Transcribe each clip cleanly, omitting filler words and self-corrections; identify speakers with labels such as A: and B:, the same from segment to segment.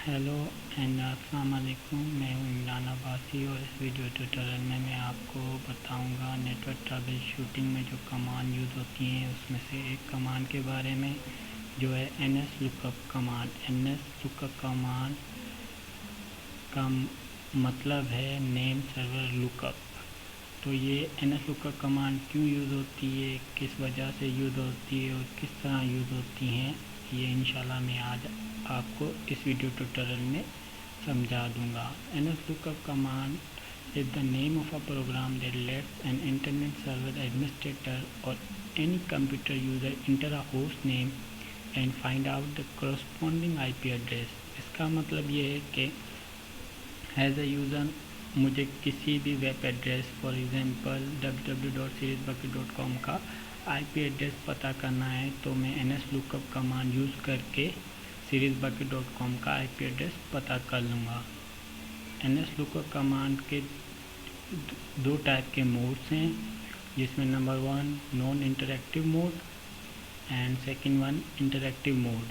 A: Hello and अस्सलाम वालेकुम। मैं हूँ इमरान अब्बासी और इस वीडियो ट्यूटोरियल में मैं आपको बताऊंगा नेटवर्क ट्रबल शूटिंग में जो कमांड यूज़ होती हैं उसमें से एक कमांड के बारे में जो है ns lookup command. ns lookup command का मतलब है नेम सर्वर लुकअप। तो ये ns लुकअप कमांड क्यों यूज़ होती है, किस वजह से यूज़ होती है और किस तरह यूज़ होती हैं, ये इंशाल्लाह मैं आज आपको इस वीडियो ट्यूटोरियल में समझा दूंगा। ns lookup command is the name of a program that lets an internet server administrator or any computer user enter a host name and find out the corresponding IP address। इसका मतलब ये है कि as a user मुझे किसी भी web address for example www.seriesbucket.com का IP address पता करना है तो मैं ns lookup कमांड यूज़ करके seriesbucket.com का IP एड्रेस पता कर लूँगा। ns lookup कमांड के दो टाइप के मोड्स हैं, जिसमें number 1 non interactive mode and second one interactive mode.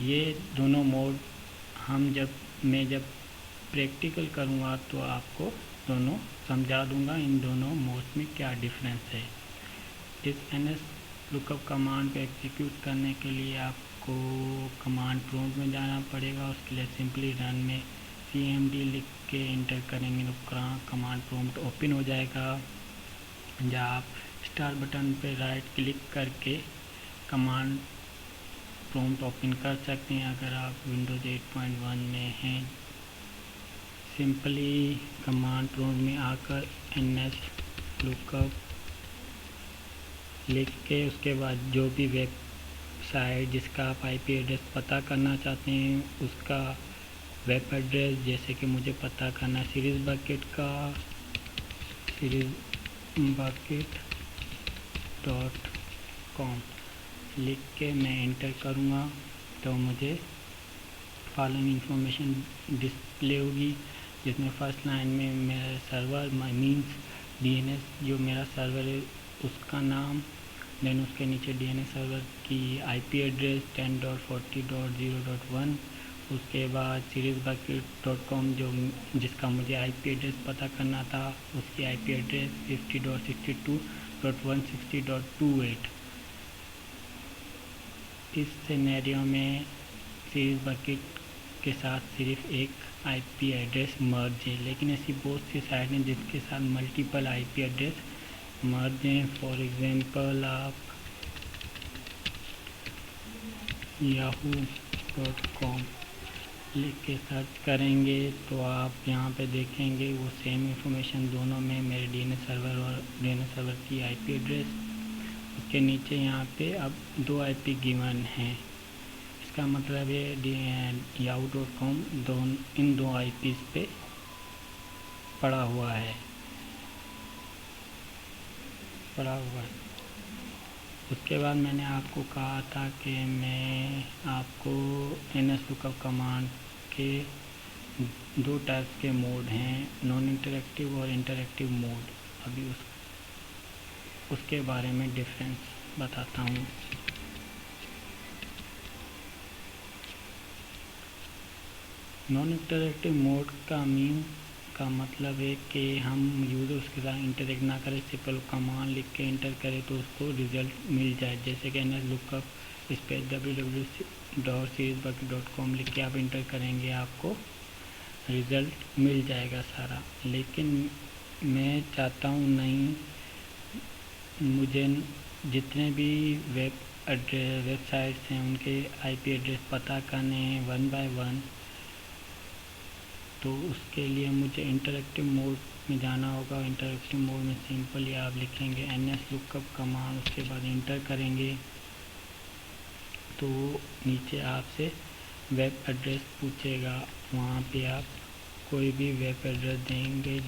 A: ये दोनों मोड मैं जब प्रैक्टिकल करूँगा तो आपको दोनों समझा दूँगा इन दोनों मोड्स में क्या डिफरेंस है। इस ns लुकअप कमांड को एग्जीक्यूट करने के लिए आपको कमांड प्रॉम्प्ट में जाना पड़ेगा। उसके लिए सिंपली रन में cmd लिख के इंटर करेंगे तो कमांड प्रॉम्प्ट ओपन हो जाएगा, जहाँ आप स्टार बटन पर राइट क्लिक करके कमांड प्रॉम्प्ट ओपन कर सकते हैं अगर आप विंडोज़ 8.1 में हैं। सिंपली कमांड प्रॉम्प्ट में आकर ns लुकअप लिख के उसके बाद जो भी वेबसाइट जिसका आप IP एड्रेस पता करना चाहते हैं उसका वेब एड्रेस, जैसे कि मुझे पता करना है सीरीज बकेट का seriesbucket.com लिख के मैं इंटर करूँगा तो मुझे फॉलोइंग इंफॉर्मेशन डिस्प्ले होगी, जिसमें फर्स्ट लाइन में मेरा सर्वर मीन्स DNS जो मेरा सर्वर है उसका नाम, देन उसके नीचे DNS सर्वर की IP एड्रेस 10.40.0.1, उसके बाद seriesbucket.com जिसका मुझे IP एड्रेस पता करना था उसकी IP एड्रेस 50.62.160.28। इस सिनेरियो में seriesbucket के साथ सिर्फ एक IP एड्रेस मर्ज है, लेकिन ऐसी बहुत सी साइट हैं जिसके साथ मल्टीपल IP एड्रेस मर्ज हैं। फॉर एग्जांपल आप yahoo.com लिख के सर्च करेंगे तो आप यहाँ पे देखेंगे वो सेम इंफॉर्मेशन दोनों में मेरे DNS सर्वर और DNS सर्वर की IP एड्रेस, उसके नीचे यहाँ पे अब दो IP गिवन हैं। इसका मतलब है yahoo.com इन दो IPs पे पड़ा हुआ है। उसके बाद मैंने आपको कहा था कि मैं आपको ns लुकअप कमांड के दो टाइप्स के मोड हैं, नॉन इंटरेक्टिव और इंटरेक्टिव मोड। अभी उसके बारे में डिफरेंस बताता हूँ। नॉन इंटरेक्टिव मोड का मतलब है कि हम यूज़र उसके साथ इंटरेक्ट ना करें, सिंपल कमांड लिख के इंटर करें तो उसको रिज़ल्ट मिल जाए। जैसे कि ns लुकअप स्पेस www.seriesbucket.com लिख के आप इंटर करेंगे आपको रिज़ल्ट मिल जाएगा सारा। लेकिन मैं चाहता हूँ नहीं, मुझे जितने भी वेबसाइट्स हैं उनके IP एड्रेस पता करने हैं 1 बाय 1, तो उसके लिए मुझे इंटरेक्टिव मोड में जाना होगा। इंटरेक्टिव मोड में सिंपली आप लिखेंगे ns लुकअप कमांड, उसके बाद इंटर करेंगे तो निचे आपसे वेब एड्रेस पूछेगा, वहाँ पे आप कोई भी वेब एड्रेस देंगे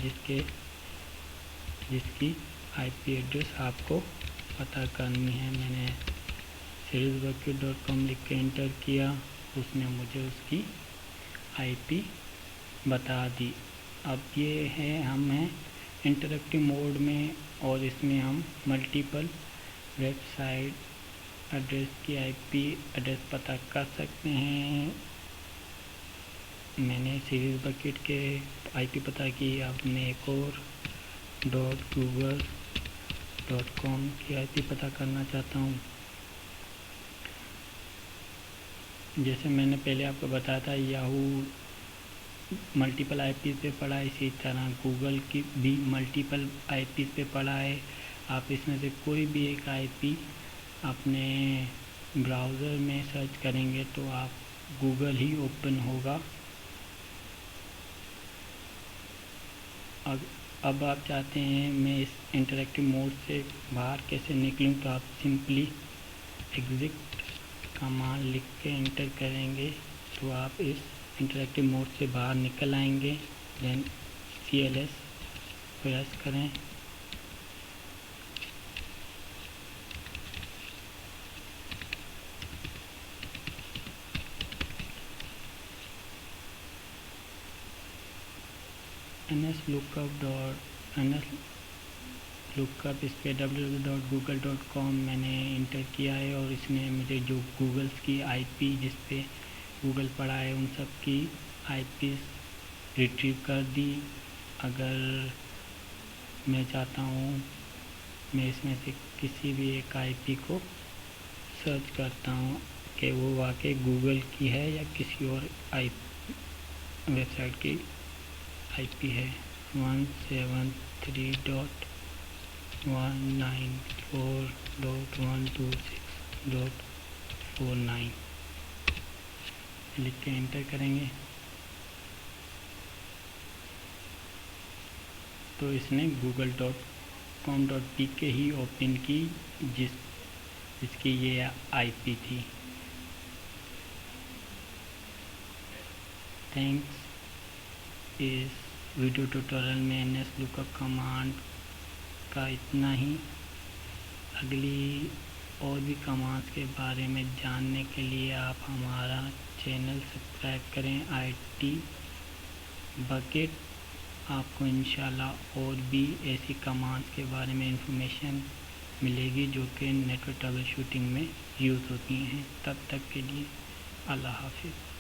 A: जिसकी IP एड्रेस आपको पता करनी है। मैंने seriesbucket.com लिख के इंटर किया, उसने मुझे उसकी IP बता दी। अब ये है हम हैं इंटरेक्टिव मोड में और इसमें हम मल्टीपल वेबसाइट एड्रेस की IP एड्रेस पता कर सकते हैं। मैंने सीरीज बकेट के आईपी पता की, अब मैं एक और .google.com की आईपी पता करना चाहता हूँ। जैसे मैंने पहले आपको बताया था याहू मल्टीपल आईपी पे पड़ा है, इसी तरह गूगल की भी मल्टीपल आईपी पे पड़ा है। आप इसमें से कोई भी एक आईपी अपने ब्राउज़र में सर्च करेंगे तो आप गूगल ही ओपन होगा। अब आप चाहते हैं मैं इस इंटरेक्टिव मोड से बाहर कैसे निकलूं, तो आप सिंपली एग्जिट कमांड लिख के एंटर करेंगे तो आप इस इंटरेक्टिव मोड से बाहर निकल आएंगे। देन CLS प्रेस करें। nslookup इस पे www.google.com मैंने इंटर किया है और इसने मुझे जो गूगल्स की आईपी जिस पे गूगल पड़ा है उन सब की आईपी रिट्रीव कर दी। अगर मैं चाहता हूँ मैं इसमें से किसी भी एक आईपी को सर्च करता हूँ कि वो वाकई गूगल की है या किसी और वेबसाइट की आईपी है। 173.194.126.49 लिख के एंटर करेंगे तो इसने google.com.pk ही ओपन की जिसकी ये आईपी थी। थैंक्स। इस वीडियो ट्यूटोरियल में nslookup कमांड का इतना ही। अगली और भी कमांड्स के बारे में जानने के लिए आप हमारा चैनल सब्सक्राइब करें IT बकेट। आपको इंशाल्लाह और भी ऐसी कमांड्स के बारे में इंफॉर्मेशन मिलेगी जो कि नेटवर्क ट्रबल शूटिंग में यूज़ होती हैं। तब तक के लिए अल्लाह हाफिज़।